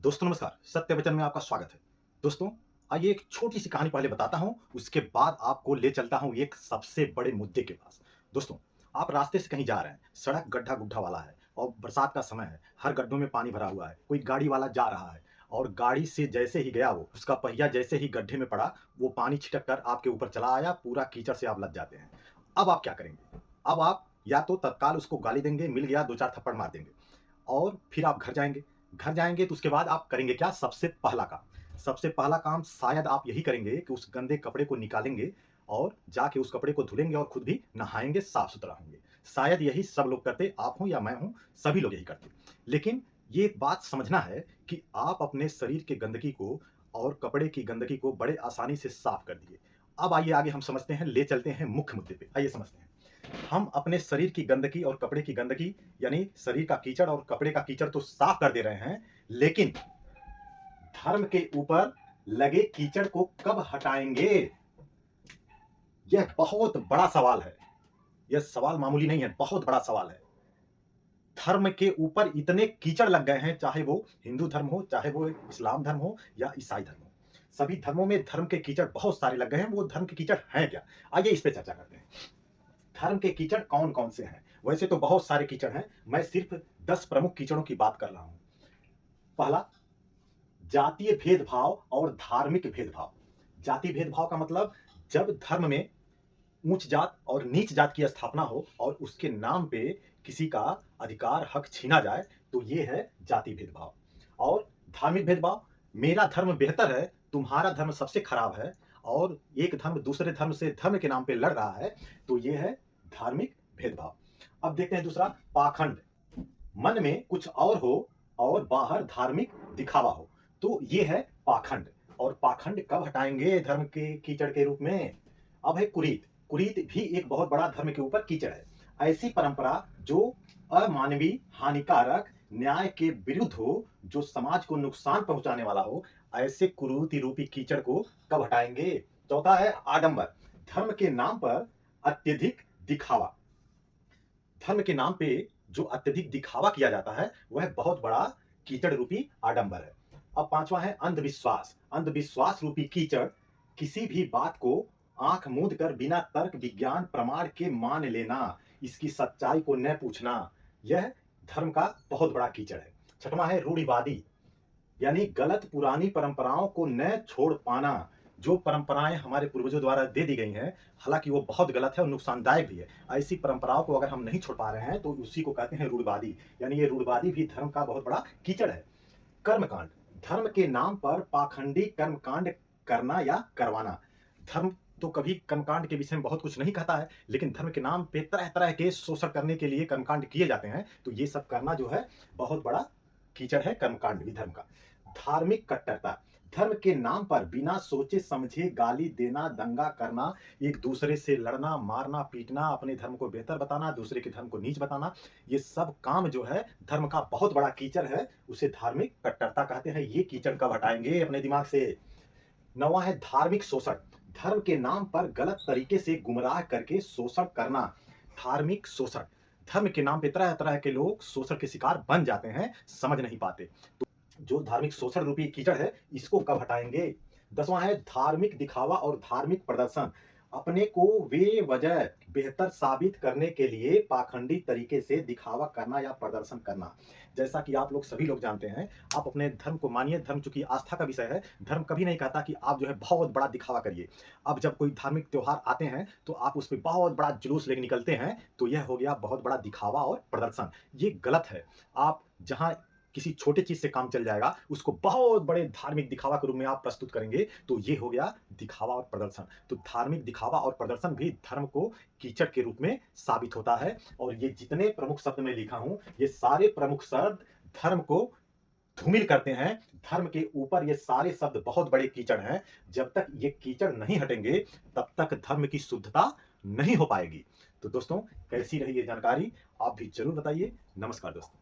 दोस्तों नमस्कार, सत्य वचन में आपका स्वागत है। दोस्तों, आइए एक छोटी-सी कहानी पहले बताता हूँ, उसके बाद आपको ले चलता हूँ एक सबसे बड़े मुद्दे के पास। दोस्तों, आप रास्ते से कहीं जा रहे हैं, सड़क गड्ढा-गुड्ढा वाला है और बरसात का समय है, हर गड्ढों में पानी भरा हुआ है, कोई गाड़ी वाला जा रहा है और गाड़ी से जैसे ही गया वो, उसका पहिया जैसे ही गड्ढे में पड़ा, वो पानी छिटक कर आपके ऊपर चला आया, पूरा कीचड़ से आप लद जाते हैं। अब आप क्या करेंगे? अब आप या तो तत्काल उसको गाली देंगे, मिल गया 2-4 थप्पड़ मार देंगे। और फिर आप घर जाएँगे। घर जाएँगे तो उसके बाद आप करेंगे क्या? सबसे पहला काम। सबसे पहला काम शायद आप यही करेंगे कि उस गंदे कपड़े को निकालेंगे और जाके उस कपड़े को धुलेंगे और खुद भी नहाएँगे, साफ-सुथरा होंगे। शायद यही सब लोग करते, आप हों या मैं हूँ, सभी लोग यही करते। लेकिन ये बात समझना है कि आप अपने शरीर के गंदगी को और कपड़े की गंदगी को बड़े आसानी से साफ कर दिए। अब आइए आगे हम समझते हैं, ले चलते हैं मुख्य मुद्दे पे। आइए समझते हैं। हम अपने शरीर की गंदगी और कपड़े की गंदगी यानी शरीर का कीचड़ और कपड़े का कीचड़ तो साफ कर दे रहे हैं, लेकिन धर्म के ऊपर लगे कीचड़ को कब हटाएंगे? यह बहुत बड़ा सवाल है। यह सवाल मामूली नहीं है, बहुत बड़ा सवाल है। धर्म के ऊपर इतने कीचड़ लग गए हैं, चाहे वो हिंदू धर्म हो, चाहे वो इस्लाम धर्म हो या ईसाई धर्म हो। सभी धर्मों में धर्म के कीचड़ बहुत सारे लग गए हैं। वो धर्म के कीचड़ हैं क्या? आइए इस पे चर्चा करते हैं। धर्म के कीचड़ कौन-कौन से हैं? वैसे तो बहुत सारे कीचड़ हैं, मैं सिर्फ 10 प्रमुख कीचड़ों की बात कर रहा हूँ। पहला, जातीय भेदभाव और धार्मिक भेदभाव। जाति भेदभाव का मतलब जब धर्म में ऊंच जात और नीच जात की स्थापना हो और उसके नाम पे किसी का अधिकार हक छीना जाए, तो ये है जाति भेदभाव। और धार्मिक भेदभाव, मेरा धर्म बेहतर है, तुम्हारा धर्म सबसे खराब है और एक धर्म दूसरे धर्म से धर्म के नाम पे लड़ रहा है, तो ये है धार्मिक भेदभाव। अब देखते हैं दूसरा, पाखंड। मन में कुछ और हो और बाहर धार्मिक दिखावा हो, तो ये है पाखंड। और पाखंड कब हटाएंगे धर्म के कीचड़ के रूप में? अब है कुरीत। कुरीत भी एक बहुत बड़ा धर्म के ऊपर कीचड़ है। ऐसी परंपरा जो अमानवीय, हानिकारक, न्याय के विरुद्ध हो, जो समाज को नुकसान पहुंचाने वाला हो, ऐसे कुरीति रूपी कीचड़ को कब हटाएंगे? चौथा है आडंबर। धर्म के नाम पर अत्यधिक दिखावा। धर्म के नाम पे जो अत्यधिक दिखावा किया जाता है, वह बहुत बड़ा कीचड़ रूपी आडंबर है। अब पांचवा है अंधविश्वास। अंधविश्वास रूपी कीचड़, किसी भी बात को आंख मूंद कर बिना तर्क विज्ञान प्रमाण के मान लेना, इसकी सच्चाई को न पूछना, यह धर्म का बहुत बड़ा कीचड़ है। छठवां है रूढ़िवादी, यानी गलत पुरानी परंपराओं को न छोड़ पाना। जो परंपराएं हमारे पूर्वजों द्वारा दे दी गई हैं, हालांकि वो बहुत गलत है और नुकसानदायक भी है। ऐसी परंपराओं को अगर हम नहीं छोड़ पा रहे हैं, तो उसी को कहते हैं रूढ़िवादी। यानी ये रूढ़िवादी भी धर्म का बहुत बड़ा कीचड़ है। कर्मकांड, धर्म के नाम पर पाखंडी कर्मकांड करना या करवाना। धर्म तो कभी कर्मकांड के विषय में बहुत कुछ नहीं कहता है, लेकिन धर्म के नाम पे तरह तरह के शोषण करने के लिए कर्मकांड किए जाते हैं, तो ये सब करना जो है बहुत बड़ा कीचड़ है, कर्मकांड भी धर्म का। धार्मिक कट्टरता, धर्म के नाम पर बिना सोचे समझे गाली देना, दंगा करना, एक दूसरे से लड़ना, मारना, पीटना, अपने धर्म को बेहतर बताना, दूसरे के धर्म को नीच बताना, ये सब काम जो है धर्म का बहुत बड़ा कीचड़ है, उसे धार्मिक कट्टरता कहते हैं। ये कीचड़ कब हटाएंगे अपने दिमाग से? नौवां है धार्मिक शोषण। धर्म के नाम पर गलत तरीके से गुमराह करके शोषण करना, धार्मिक शोषण। धर्म के नाम पे तरह तरह के लोग शोषण के शिकार बन जाते हैं, समझ नहीं पाते। जो धार्मिक शोषण रूपी कीचड़ है, इसको कब हटाएंगे? 10वां है धार्मिक दिखावा और धार्मिक प्रदर्शन। अपने को बेवजह बेहतर साबित करने के लिए पाखंडी तरीके से दिखावा करना या प्रदर्शन करना। जैसा कि आप लोग सभी लोग जानते हैं, आप अपने धर्म को मानिए, धर्म चूंकि आस्था का विषय है, धर्म कभी नहीं कहता कि आप जो है बहुत बड़ा दिखावा करिए। अब जब कोई धार्मिक त्योहार आते हैं, तो आप उस पे बहुत बड़ा जुलूस लेके निकलते हैं, तो यह हो गया बहुत बड़ा दिखावा और प्रदर्शन। ये गलत है। आप जहाँ किसी छोटे चीज से काम चल जाएगा, उसको बहुत बड़े धार्मिक दिखावा के रूप में आप प्रस्तुत करेंगे, तो ये हो गया दिखावा और प्रदर्शन। तो धार्मिक दिखावा और प्रदर्शन भी धर्म को कीचड़ के रूप में साबित होता है। और ये जितने प्रमुख शब्द मैं लिखा हूं, ये सारे प्रमुख शब्द धर्म को धूमिल करते हैं। धर्म के ऊपर ये सारे शब्द बहुत बड़े कीचड़ हैं। जब तक ये कीचड़ नहीं हटेंगे, तब तक धर्म की शुद्धता नहीं हो पाएगी। तो दोस्तों, कैसी रही ये जानकारी? आप भी जरूर बताइए। नमस्कार दोस्तों।